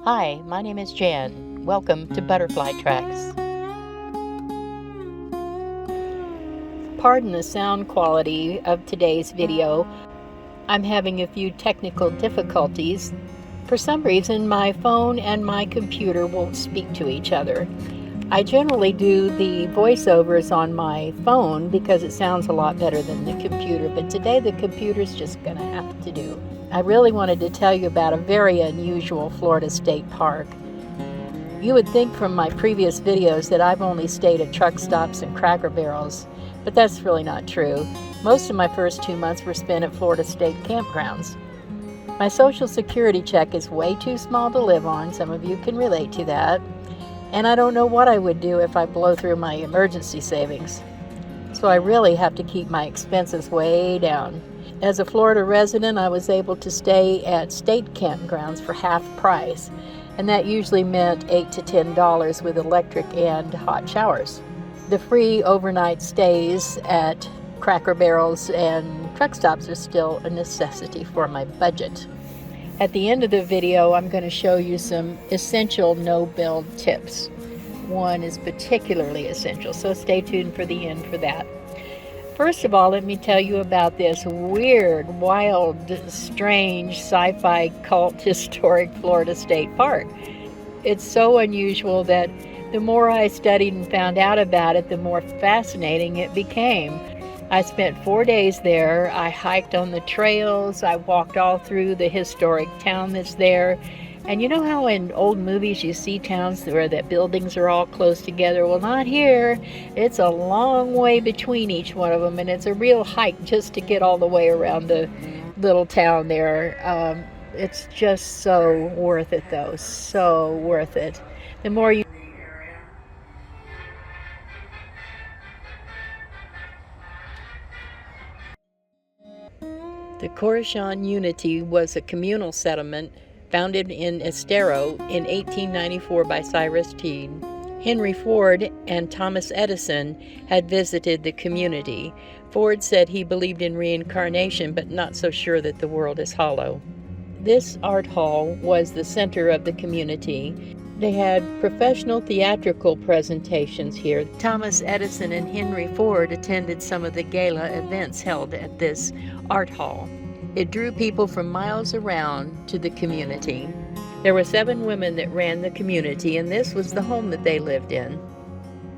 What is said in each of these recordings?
Hi, my name is Jan. Welcome to Butterfly Tracks. Pardon the sound quality of today's video. I'm having a few technical difficulties. For some reason, my phone and my computer won't speak to each other. I generally do the voiceovers on my phone because it sounds a lot better than the computer, but today the computer's just gonna have to do. I really wanted to tell you about a very unusual Florida State Park. You would think from my previous videos that I've only stayed at truck stops and Cracker Barrels, but that's really not true. Most of my first 2 months were spent at Florida State campgrounds. My Social Security check is way too small to live on. Some of you can relate to that. And I don't know what I would do if I blow through my emergency savings. So I really have to keep my expenses way down. As a Florida resident, I was able to stay at state campgrounds for half price, and that usually meant $8 to $10 with electric and hot showers. The free overnight stays at Cracker Barrels and truck stops are still a necessity for my budget. At the end of the video, I'm going to show you some essential no-build tips. One is particularly essential, so stay tuned for the end for that. First of all, let me tell you about this weird, wild, strange, sci-fi cult historic Florida State Park. It's so unusual that the more I studied and found out about it, the more fascinating it became. I spent 4 days there. I hiked on the trails. I walked all through the historic town that's there. And you know how in old movies you see towns where the buildings are all close together? Well, not here. It's a long way between each one of them, and it's a real hike just to get all the way around the little town there. It's just so worth it, though. So worth it. The more you The Koreshan Unity was a communal settlement founded in Estero in 1894 by Cyrus Teed. Henry Ford and Thomas Edison had visited the community. Ford said he believed in reincarnation, but not so sure that the world is hollow. This art hall was the center of the community. They had professional theatrical presentations here. Thomas Edison and Henry Ford attended some of the gala events held at this art hall. It drew people from miles around to the community. There were 7 women that ran the community, and this was the home that they lived in.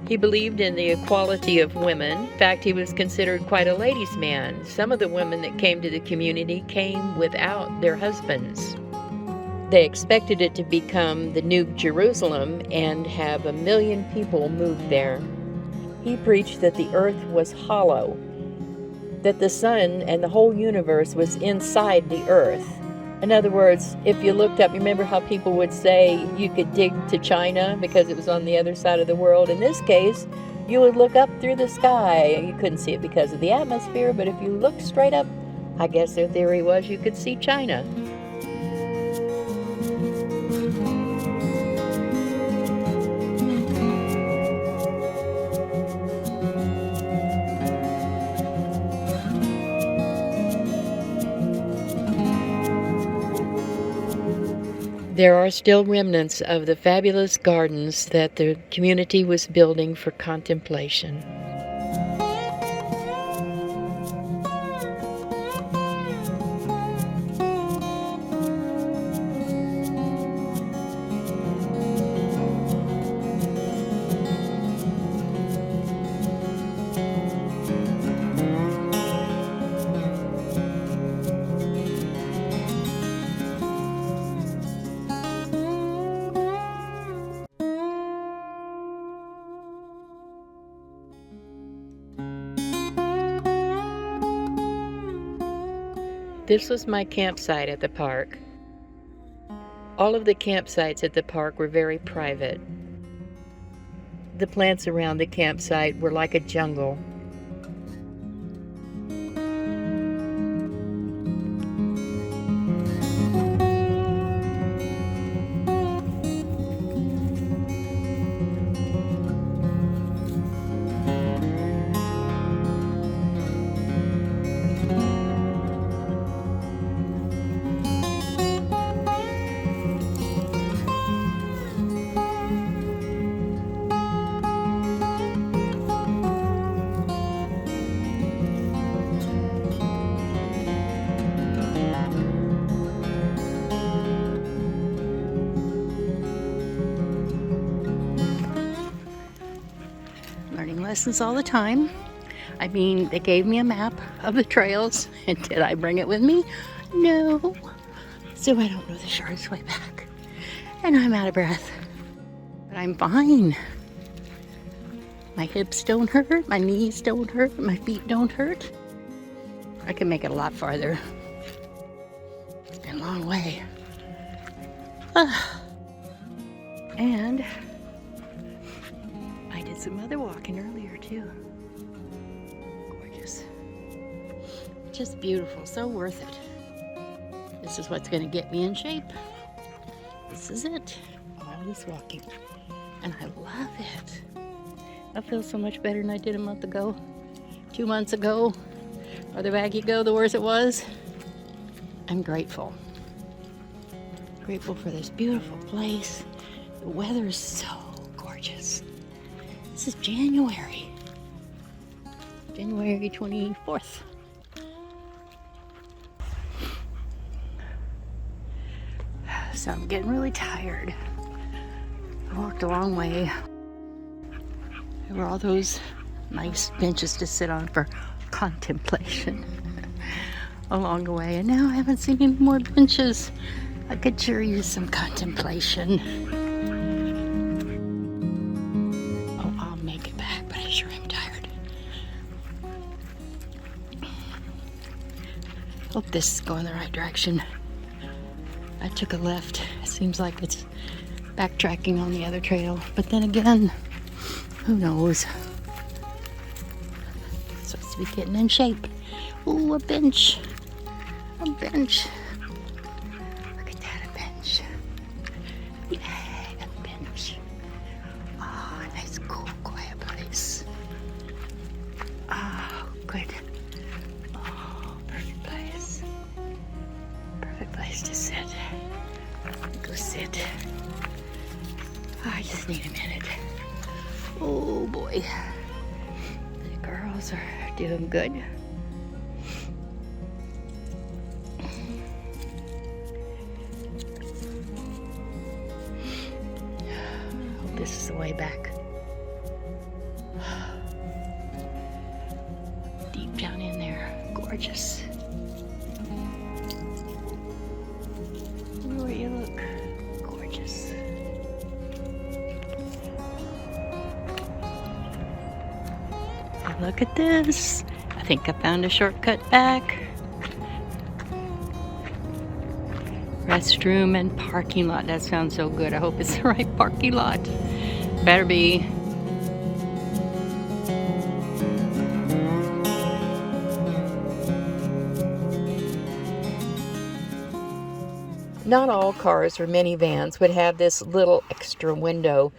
He believed in the equality of women. In fact, he was considered quite a ladies' man. Some of the women that came to the community came without their husbands. They expected it to become the New Jerusalem and have 1 million people move there. He preached that the earth was hollow, that the sun and the whole universe was inside the earth. In other words, if you looked up, remember how people would say you could dig to China because it was on the other side of the world? In this case, you would look up through the sky. You couldn't see it because of the atmosphere, but if you looked straight up, I guess their theory was you could see China. There are still remnants of the fabulous gardens that the community was building for contemplation. This was my campsite at the park. All of the campsites at the park were very private. The plants around the campsite were like a jungle. lessons all the time. I mean, they gave me a map of the trails, and did I bring it with me? No. So I don't know the shortest way back. And I'm out of breath. But I'm fine. My hips don't hurt, my knees don't hurt, my feet don't hurt. I can make it a lot farther. A long way. And I did some other walking earlier too. Gorgeous. Just beautiful, so worth it. This is what's going to get me in shape. This is it. All this walking. And I love it. I feel so much better than I did a month ago, 2 months ago. Farther back you go, the worse it was. I'm grateful. Grateful for this beautiful place. The weather is so gorgeous. This is January 24th. So I'm getting really tired. I walked a long way. There were all those nice benches to sit on for contemplation along the way, and now I haven't seen any more benches. I could sure use some contemplation. Oh, I'll make it back, but I sure am tired. Hope this is going the right direction. I took a left. It seems like it's backtracking on the other trail, but then again, who knows? Supposed to be getting in shape. Ooh, a bench. A bench. Look at that, a bench. Yay, a bench. Oh, a nice, cool, quiet place. Oh, good. Oh, perfect place. Perfect place to sit. Go sit. Oh, I just need a minute. Oh boy, the girls are doing good. Hope this is the way back. Deep down in there, gorgeous. Where you look, gorgeous. Look at this. I think I found a shortcut back. Restroom and parking lot. That sounds so good. I hope it's the right parking lot. Better be. Not all cars or minivans would have this little extra window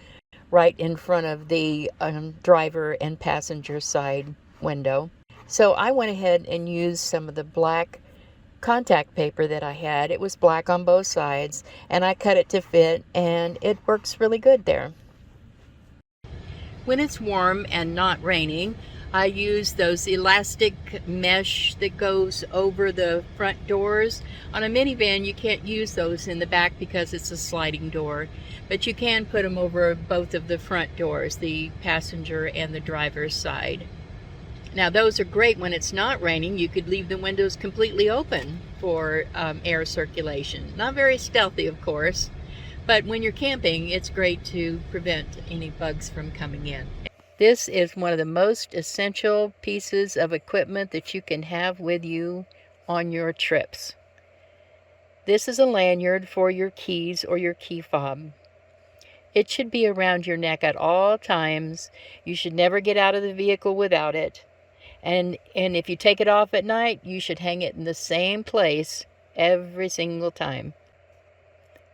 right in front of the driver and passenger side window. So I went ahead and used some of the black contact paper that I had. It was black on both sides, and I cut it to fit, and it works really good there. When it's warm and not raining, I use those elastic mesh that goes over the front doors. On a minivan, you can't use those in the back because it's a sliding door, but you can put them over both of the front doors, the passenger and the driver's side. Now those are great when it's not raining. You could leave the windows completely open for air circulation. Not very stealthy, of course, but when you're camping, it's great to prevent any bugs from coming in. This is one of the most essential pieces of equipment that you can have with you on your trips. This is a lanyard for your keys or your key fob. It should be around your neck at all times. You should never get out of the vehicle without it. And if you take it off at night, you should hang it in the same place every single time.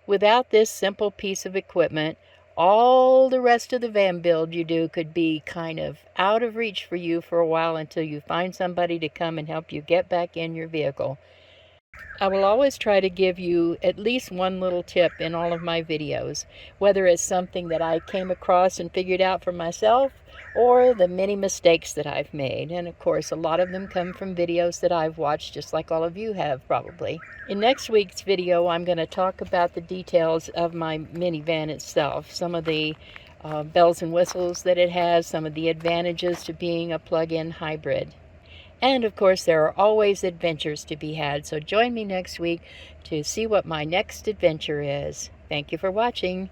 Without this simple piece of equipment, all the rest of the van build you do could be kind of out of reach for you for a while until you find somebody to come and help you get back in your vehicle. I will always try to give you at least one little tip in all of my videos, whether it's something that I came across and figured out for myself, or the many mistakes that I've made. And of course, a lot of them come from videos that I've watched, just like all of you have probably. In next week's video, I'm going to talk about the details of my minivan itself, some of the bells and whistles that it has, some of the advantages to being a plug-in hybrid. And of course, there are always adventures to be had, so join me next week to see what my next adventure is. Thank you for watching.